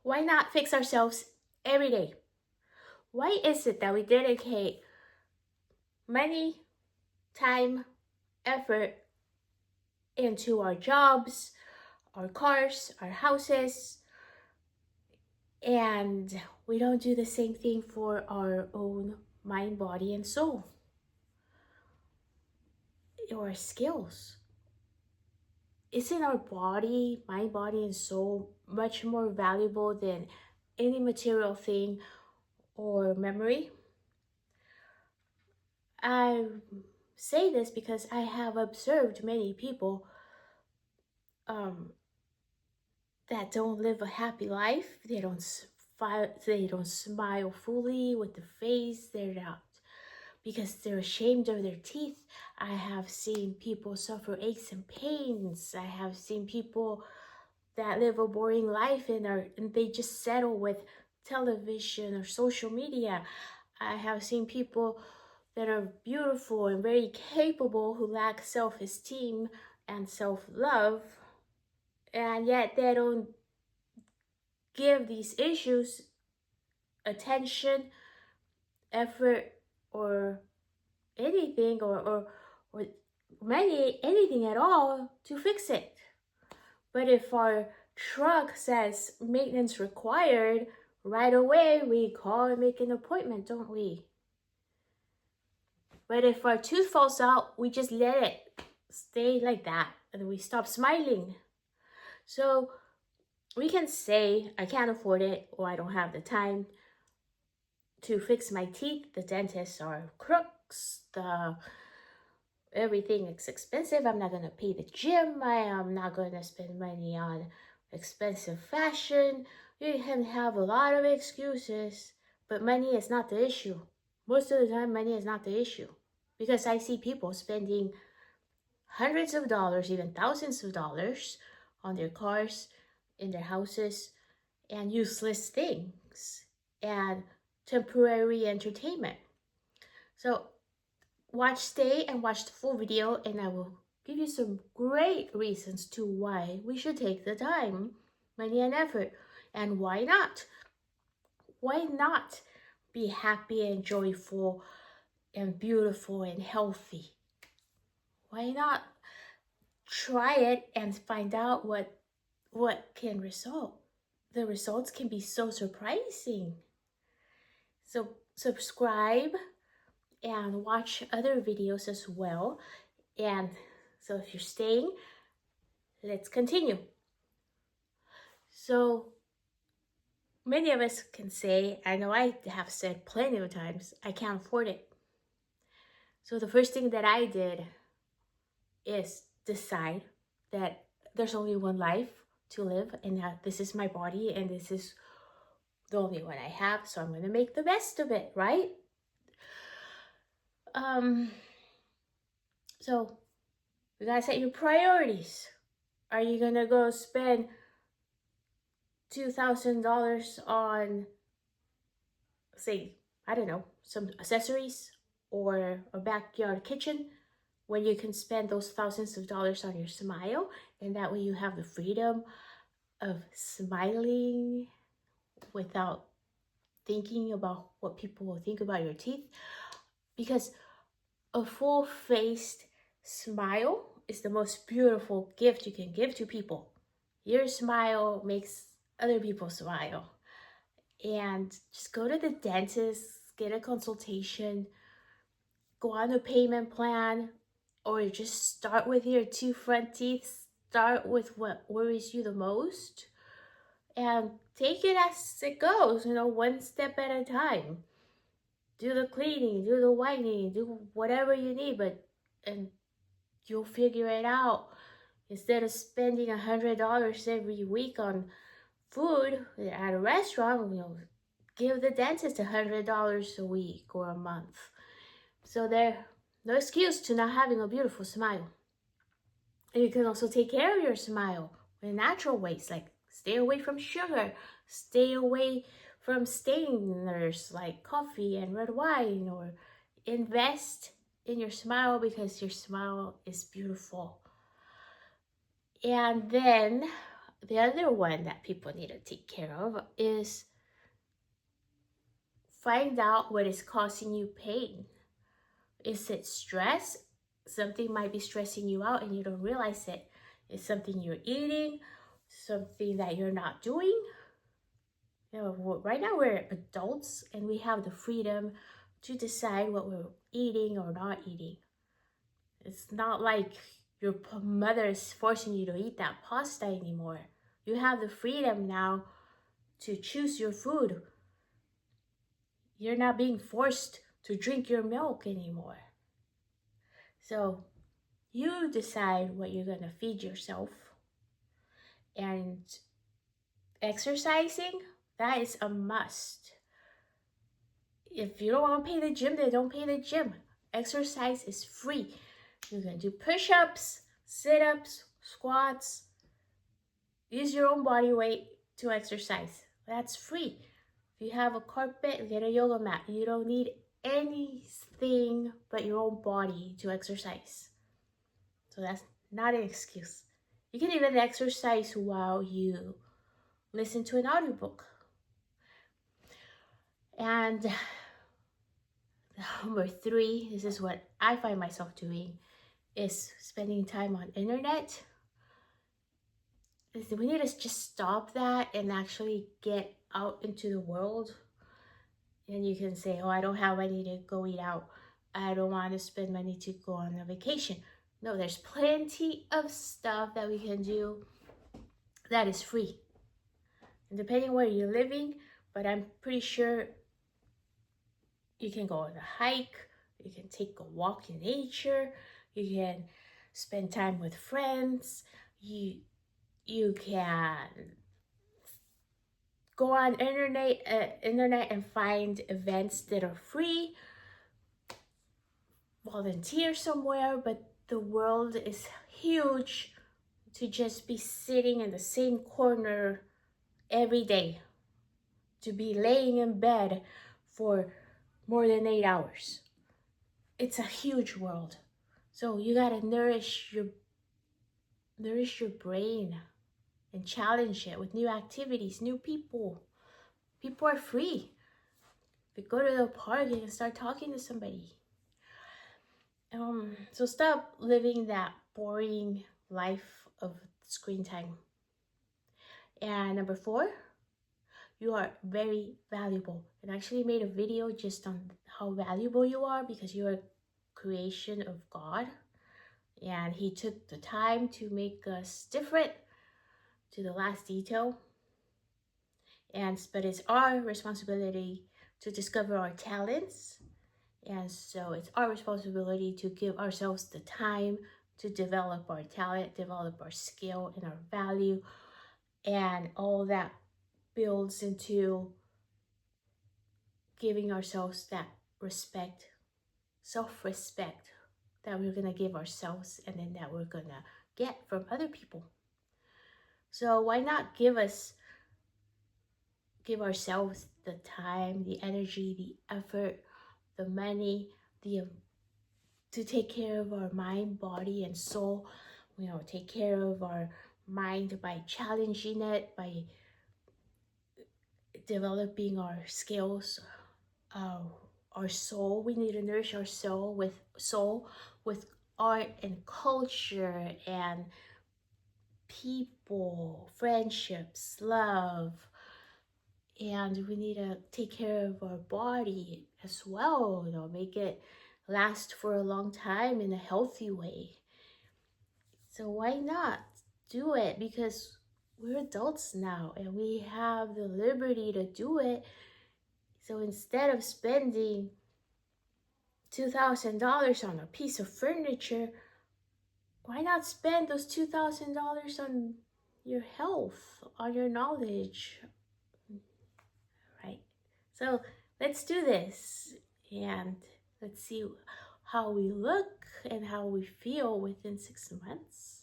Why not fix ourselves every day? Why is it that we dedicate money, time, effort into our jobs, our cars, our houses, and we don't do the same thing for our own mind, body, and soul, or skills? Isn't our body, mind, body, and soul much more valuable than any material thing or memory? I say this because I have observed many people um, that don't live a happy life. They don't smile fully with the face. They're not, because they're ashamed of their teeth. I have seen people suffer aches and pains. I have seen people that live a boring life and they just settle with television or social media. I have seen people that are beautiful and very capable who lack self-esteem and self-love, and yet they don't give these issues attention, effort, or anything, or anything at all to fix it. But if our truck says maintenance required, right away we call and make an appointment, don't we? But if our tooth falls out, we just let it stay like that and we stop smiling. So we can say, I can't afford it, or I don't have the time to fix my teeth. The dentists are crooks. Everything is expensive. I'm not gonna pay the gym. I am not gonna spend money on expensive fashion. You can have a lot of excuses, but money is not the issue. Most of the time, money is not the issue, because I see people spending hundreds of dollars, even thousands of dollars on their cars, in their houses, and useless things and temporary entertainment. So stay and watch the full video, and I will give you some great reasons to why we should take the time, money, and effort. And why not? Why not be happy and joyful and beautiful and healthy? Why not try it and find out what can result? The results can be so surprising. So subscribe and watch other videos as well. And so if you're staying, let's continue. So many of us can say, I know I have said plenty of times, I can't afford it. So the first thing that I did is decide that there's only one life to live, and that this is my body and this is the only one I have, so I'm gonna make the best of it, right? So you gotta set your priorities. Are you gonna go spend $2,000 on, say, I don't know, some accessories or a backyard kitchen, when you can spend those thousands of dollars on your smile, and that way you have the freedom of smiling without thinking about what people will think about your teeth? Because a full-faced smile is the most beautiful gift you can give to people. Your smile makes other people smile. And just go to the dentist, get a consultation, go on a payment plan, or just start with your two front teeth. Start with what worries you the most and take it as it goes, one step at a time. Do the cleaning, do the whitening, do whatever you need, and you'll figure it out. Instead of spending $100 every week on food at a restaurant, give the dentist $100 a week or a month. So there's no excuse to not having a beautiful smile. And you can also take care of your smile in natural ways, like stay away from sugar, stay away from stainers like coffee and red wine, or invest in your smile because your smile is beautiful. And then the other one that people need to take care of is find out what is causing you pain. Is it stress? Something might be stressing you out and you don't realize it. Is something you're eating, something that you're not doing? You know, right now we're adults and we have the freedom to decide what we're eating or not eating. It's not like your mother is forcing you to eat that pasta anymore. You have the freedom now to choose your food. You're not being forced to drink your milk anymore. So you decide what you're going to feed yourself. And exercising, that is a must. If you don't want to pay the gym, then don't pay the gym. Exercise is free. You can do push-ups, sit-ups, squats. Use your own body weight to exercise. That's free. If you have a carpet, get a yoga mat. You don't need anything but your own body to exercise. So that's not an excuse. You can even exercise while you listen to an audiobook. And number 3, this is what I find myself doing, is spending time on internet. We need to just stop that and actually get out into the world. And you can say, oh, I don't have money to go eat out. I don't want to spend money to go on a vacation. No, there's plenty of stuff that we can do that is free. And depending where you're living, but I'm pretty sure you can go on a hike, you can take a walk in nature, you can spend time with friends, you can go on internet and find events that are free, volunteer somewhere, but the world is huge to just be sitting in the same corner every day, to be laying in bed for more than 8 hours. It's a huge world. So you gotta nourish your brain and challenge it with new activities, new people. People are free. If you go to the park, you can start talking to somebody. So stop living that boring life of screen time. And number 4, you are very valuable. And I actually made a video just on how valuable you are, because you are a creation of God. And He took the time to make us different to the last detail. But it's our responsibility to discover our talents. And so it's our responsibility to give ourselves the time to develop our talent, develop our skill and our value. And all that builds into giving ourselves that respect, self-respect that we're going to give ourselves and then that we're going to get from other people. So why not give ourselves the time, the energy, the effort, the money, to take care of our mind, body, and soul. Take care of our mind by challenging it, by developing our skills, our soul. We need to nourish our soul with art and culture and people, friendships, love. And we need to take care of our body as well, make it last for a long time in a healthy way. So why not do it? Because we're adults now and we have the liberty to do it. So instead of spending $2,000 on a piece of furniture, why not spend those $2,000 on your health, on your knowledge, right? So let's do this and let's see how we look and how we feel within 6 months.